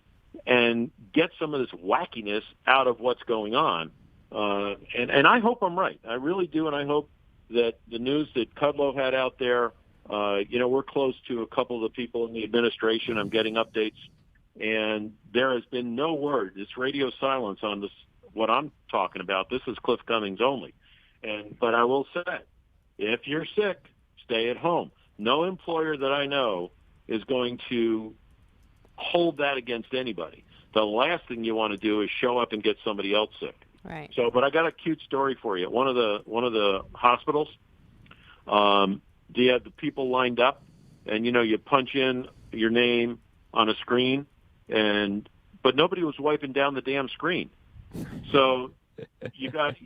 And get some of this wackiness out of what's going on. And I hope I'm right. I really do, and I hope that the news that Kudlow had out there, we're close to a couple of the people in the administration. I'm getting updates, and there has been no word. It's radio silence on this. What I'm talking about. This is Cliff Cummings only. But I will say, if you're sick, stay at home. No employer that I know is going to hold that against anybody. The last thing you want to do is show up and get somebody else sick. Right. So, but I got a cute story for you. One of the hospitals, they had the people lined up, and you punch in your name on a screen, but nobody was wiping down the damn screen. So you got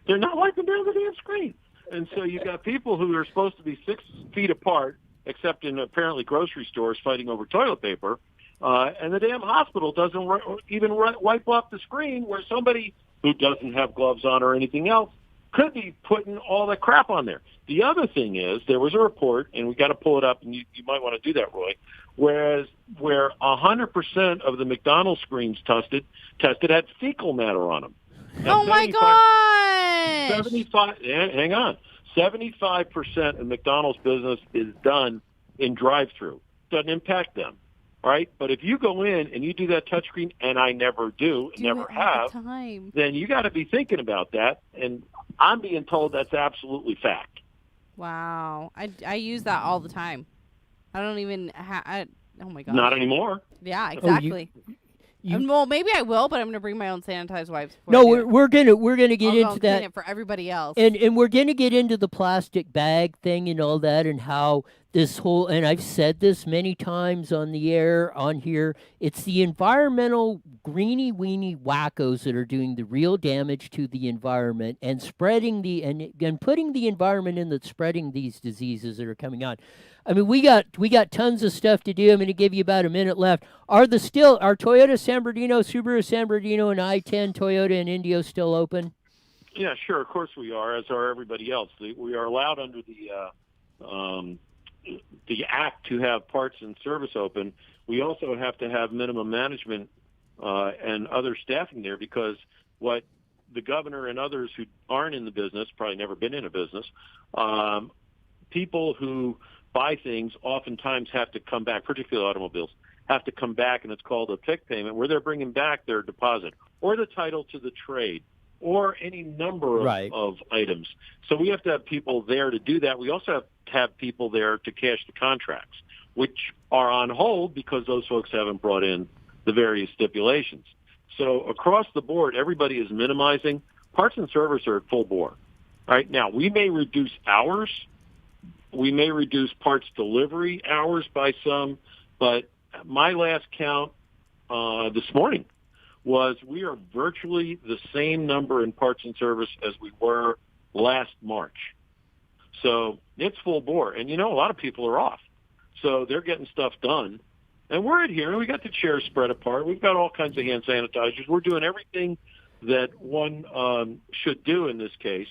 they're not wiping down the damn screen, and so you got people who are supposed to be 6 feet apart, except in apparently grocery stores, fighting over toilet paper. And the damn hospital doesn't even wipe off the screen where somebody who doesn't have gloves on or anything else could be putting all that crap on there. The other thing is there was a report, and we got to pull it up, and you might want to do that, Roy, where 100% of the McDonald's screens tested had fecal matter on them. Oh, my gosh! 75. Hang on. 75% of McDonald's business is done in drive-through. Doesn't impact them. Right, but if you go in and you do that touchscreen, and I never do, never have, then you got to be thinking about that. And I'm being told that's absolutely fact. Wow, I use that all the time. I don't even. Oh my god. Not anymore. Yeah, exactly. Well, maybe I will, but I'm gonna bring my own sanitized wipes. No, we're gonna get into that. Clean it for everybody else. And we're gonna get into the plastic bag thing and all that, and how this whole, and I've said this many times on the air on here, it's the environmental greeny weeny wackos that are doing the real damage to the environment and spreading and putting the environment in that's spreading these diseases that are coming on. I mean, we got tons of stuff to do. I'm going to give you about a minute left. Are Toyota San Bernardino, Subaru San Bernardino, and I-10 Toyota and Indio still open? Yeah, sure. Of course we are, as are everybody else. We are allowed under the act to have parts and service open. We also have to have minimum management and other staffing there, because what the governor and others who aren't in the business, probably never been in a business, people who buy things oftentimes have to come back, particularly automobiles, have to come back, and it's called a PIC payment, where they're bringing back their deposit or the title to the trade or any number of items. So we have to have people there to do that. We also have to have people there to cash the contracts, which are on hold because those folks haven't brought in the various stipulations. So across the board, everybody is minimizing. Parts and service are at full bore. Right now, we may reduce hours. We may reduce parts delivery hours by some, but my last count this morning was we are virtually the same number in parts and service as we were last March. So it's full bore. And, a lot of people are off. So they're getting stuff done. And we're adhering. We got the chairs spread apart. We've got all kinds of hand sanitizers. We're doing everything that one should do in this case.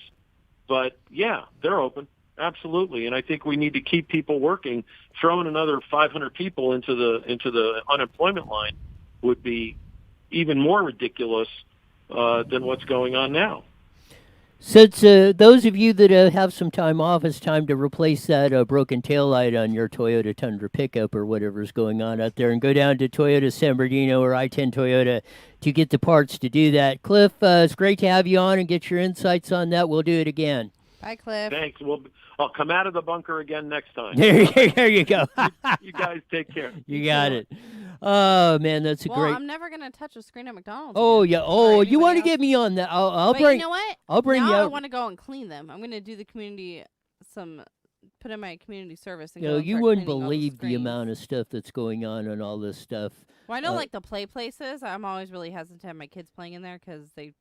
But, yeah, they're open. Absolutely. And I think we need to keep people working. Throwing another 500 people into the unemployment line would be even more ridiculous than what's going on now. Since those of you that have some time off, it's time to replace that broken taillight on your Toyota Tundra pickup or whatever's going on out there, and go down to Toyota San Bernardino or I-10 Toyota to get the parts to do that. Cliff, it's great to have you on and get your insights on that. We'll do it again. Bye, Cliff. Thanks. I'll come out of the bunker again next time. There you go. You guys take care. You got it. Oh, man, that's a great... I'm never going to touch a screen at McDonald's. Oh, yeah. Oh, you want to get me on that? I'll but bring... you know what? I'll bring now you... I want to go and clean them. I'm going to do the community put in my community service. And you wouldn't believe the amount of stuff that's going on all this stuff. Well, I know, like the play places, I'm always really hesitant to have my kids playing in there because they've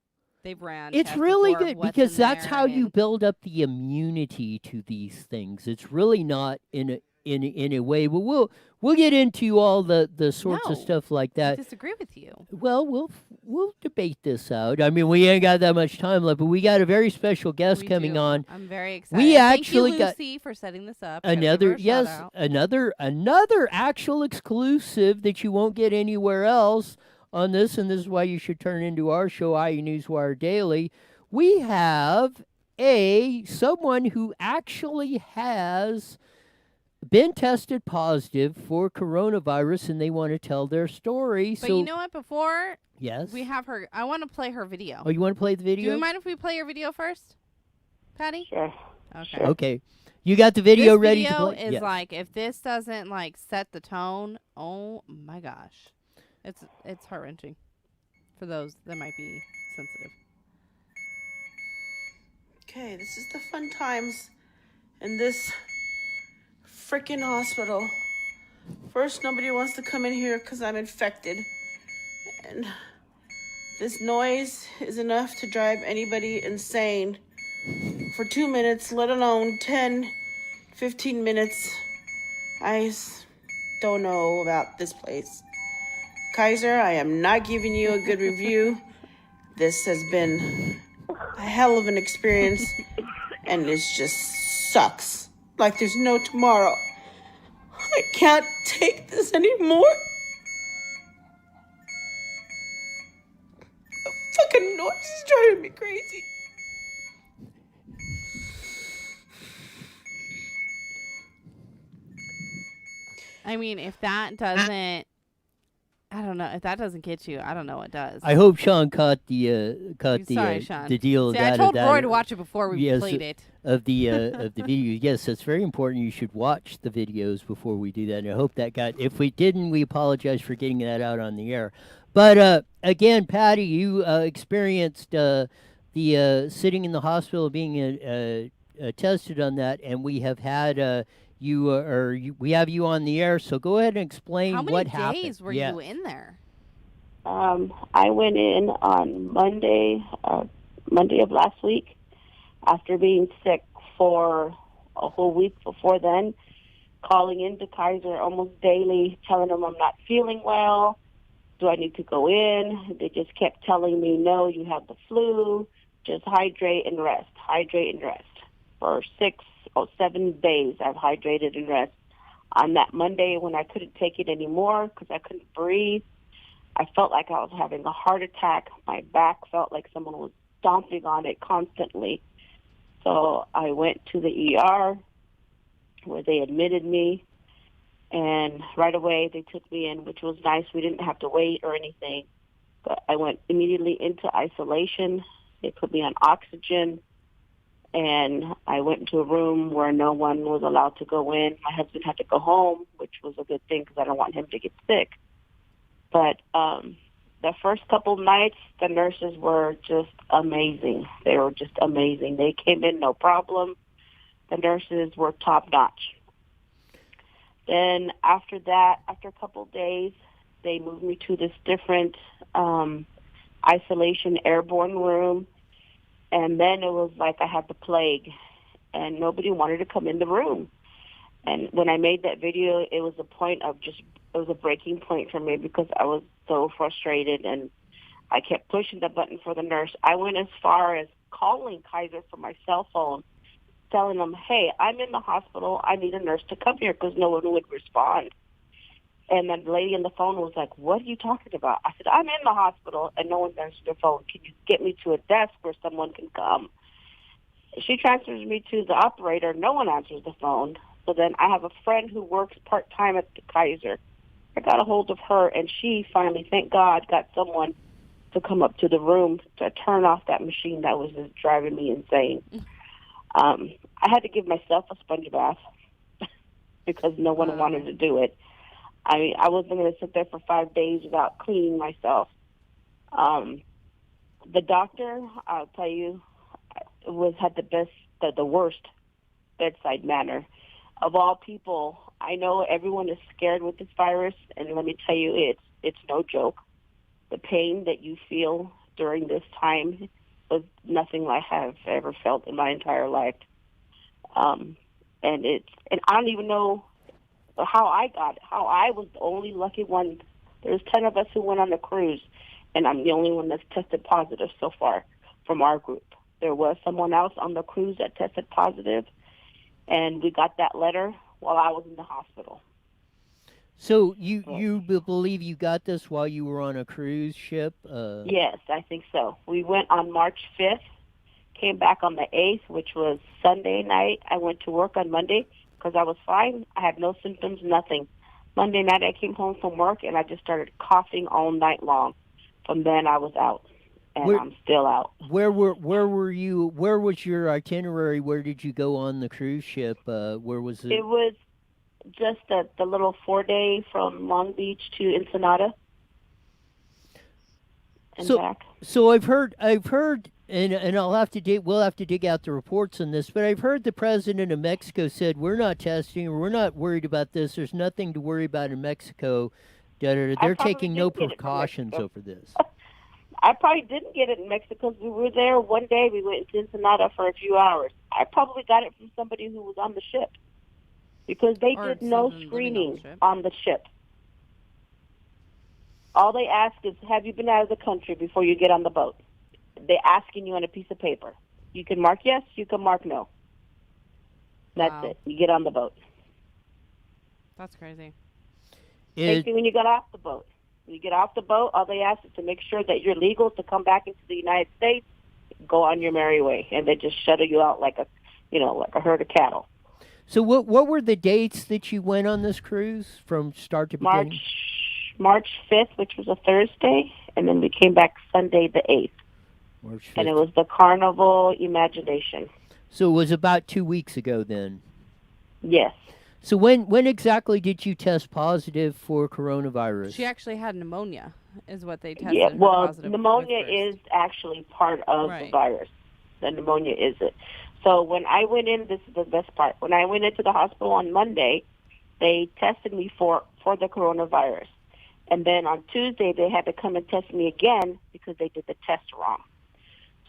ran. It's really good because that's how you build up the immunity to these things. It's really not in a way. But we'll get into all the sorts of stuff like that. I disagree with you. Well, we'll debate this out. I mean, we ain't got that much time left, but we got a very special guest coming on. I'm very excited. We actually Thank you, Lucy, for setting this up. Another actual exclusive that you won't get anywhere else on this, and this is why you should turn into our show, IE Newswire Daily. We have someone who actually has been tested positive for coronavirus, and they want to tell their story. But you know what? Before yes, we have her, I want to play her video. Oh, you want to play the video? Do you mind if we play your video first, Patty? Sure. Okay. Okay. You got the video this ready video to play? is Yes. like, if this doesn't like set the tone, oh my gosh, it's heart wrenching for those that might be sensitive. Okay, this is the fun times in this freaking hospital. First, nobody wants to come in here because I'm infected. And this noise is enough to drive anybody insane for 2 minutes, let alone 10, 15 minutes. I don't know about this place. Kaiser, I am not giving you a good review. This has been a hell of an experience, and it just sucks. Like there's no tomorrow. I can't take this anymore. The fucking noise is driving me crazy. I mean, if that doesn't, I don't know. If that doesn't get you, I don't know what does. I hope Sean caught the Sorry, Sean. the deal. See, of that, I told of that, Roy to watch it before we played it. Of the video. Yes, that's very important. You should watch the videos before we do that. And I hope that got. If we didn't, we apologize for getting that out on the air. But again, Patty, you experienced the sitting in the hospital being tested on that, and we have had we have you on the air. So go ahead and explain what happened. How many days were you in there? I went in on Monday of last week after being sick for a whole week before then, calling into Kaiser almost daily, telling them I'm not feeling well. Do I need to go in? They just kept telling me, no, you have the flu. Just hydrate and rest. Hydrate and rest. For 6 or 7 days, I've hydrated and rest. On that Monday when I couldn't take it anymore because I couldn't breathe, I felt like I was having a heart attack. My back felt like someone was stomping on it constantly. So I went to the ER where they admitted me. And right away they took me in, which was nice. We didn't have to wait or anything. But I went immediately into isolation. They put me on oxygen. And I went into a room where no one was allowed to go in. My husband had to go home, which was a good thing because I don't want him to get sick. But the first couple of nights, the nurses were just amazing. They were just amazing. They came in no problem. The nurses were top-notch. Then after that, after a couple of days, they moved me to this different isolation airborne room. And then it was like I had the plague, and nobody wanted to come in the room. And when I made that video, it was a breaking point for me because I was so frustrated, and I kept pushing the button for the nurse. I went as far as calling Kaiser from my cell phone, telling them, hey, I'm in the hospital. I need a nurse to come here because no one would respond. And then the lady on the phone was like, what are you talking about? I said, I'm in the hospital, and no one answered the phone. Can you get me to a desk where someone can come? She transfers me to the operator. No one answers the phone. So then I have a friend who works part-time at the Kaiser. I got a hold of her, and she finally, thank God, got someone to come up to the room to turn off that machine that was just driving me insane. I had to give myself a sponge bath because no one wanted to do it. I mean, I wasn't going to sit there for 5 days without cleaning myself. The doctor, I'll tell you, had the worst bedside manner. Of all people, I know everyone is scared with this virus, and let me tell you, it's no joke. The pain that you feel during this time was nothing I have ever felt in my entire life. And I don't even know how I got it, how I was the only lucky one. There's 10 of us who went on the cruise, and I'm the only one that's tested positive so far from our group. There was someone else on the cruise that tested positive, and we got that letter while I was in the hospital. So you believe you got this while you were on a cruise ship? Yes, I think so. We went on March 5th, Came back on the 8th, which was Sunday night. I went to work on Monday because I was fine. I had no symptoms, nothing. Monday night I came home from work and I just started coughing all night long. From then I was out, and I'm still out. Where were you? Where was your itinerary? Where did you go on the cruise ship? Where was it? It was just the little 4-day from Long Beach to Ensenada and back. So I've heard, and we'll have to dig out the reports on this, but I've heard the president of Mexico said, we're not testing, we're not worried about this, there's nothing to worry about in Mexico. They're taking no precautions over this. I probably didn't get it in Mexico because we were there one day. We went to Ensenada for a few hours. I probably got it from somebody who was on the ship because they did no screening on the ship. All they ask is, have you been out of the country before you get on the boat? They're asking you on a piece of paper. You can mark yes, you can mark no. That's it. You get on the boat. That's crazy. Same thing when you get off the boat. When you get off the boat, all they ask is to make sure that you're legal to come back into the United States, go on your merry way, and they just shuttle you out like a herd of cattle. So what were the dates that you went on this cruise from start to beginning? March 5th, which was a Thursday, and then we came back Sunday the 8th. March 5th. And it was the Carnival Imagination. So it was about 2 weeks ago then? Yes. So when exactly did you test positive for coronavirus? She actually had pneumonia, is what they tested. Yeah, well, positive pneumonia is actually part of the virus. The pneumonia is it. So when I went in, this is the best part. When I went into the hospital on Monday, they tested me for the coronavirus. And then on Tuesday, they had to come and test me again because they did the test wrong.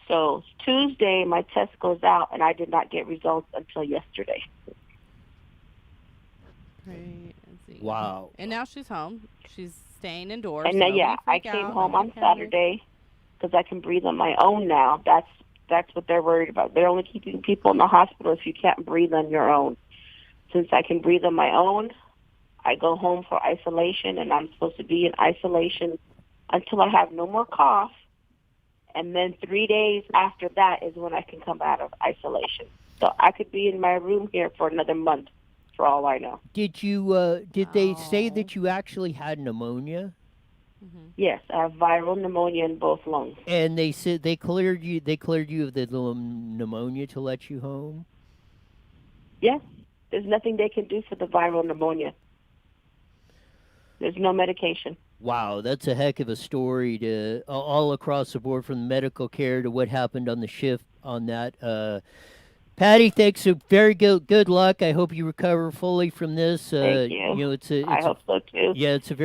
So Tuesday, my test goes out, and I did not get results until yesterday. Crazy. Wow. And now she's home. She's staying indoors. And I came home on Saturday because I can breathe on my own now. That's what they're worried about. They're only keeping people in the hospital if you can't breathe on your own. Since I can breathe on my own, I go home for isolation, and I'm supposed to be in isolation until I have no more cough. And then 3 days after that is when I can come out of isolation. So I could be in my room here for another month, for all I know. Did they say that you actually had pneumonia? Mm-hmm. Yes, I have viral pneumonia in both lungs. And they said they cleared you of the pneumonia to let you home? Yes. There's nothing they can do for the viral pneumonia. There's no medication. Wow, that's a heck of a story to all across the board, from medical care to what happened on the shift on that. Patty, thanks. Very good luck. I hope you recover fully from this. Thank you. I hope so too. Yeah, it's a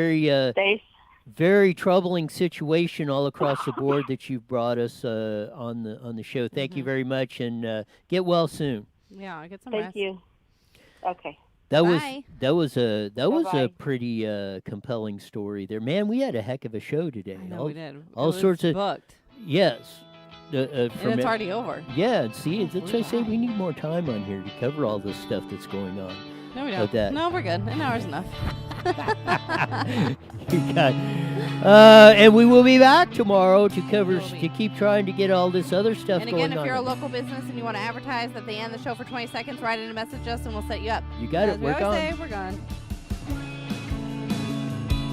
very troubling situation all across the board that you've brought us on the show. Thank you very much, and get well soon. Yeah, get some rest. Thank you. Okay. That was a pretty compelling story there, man. We had a heck of a show today. I know we did. All sorts of booked. Yes. And it's already over. Yeah, see, that's why I say we need more time on here to cover all this stuff that's going on. No, we don't. No, we're good. An hour's enough. And we will be back tomorrow to keep trying to get all this other stuff going on. And again, if you're a local business and you want to advertise at the end of the show for 20 seconds, write in a message us and we'll set you up. You got it. We're gone.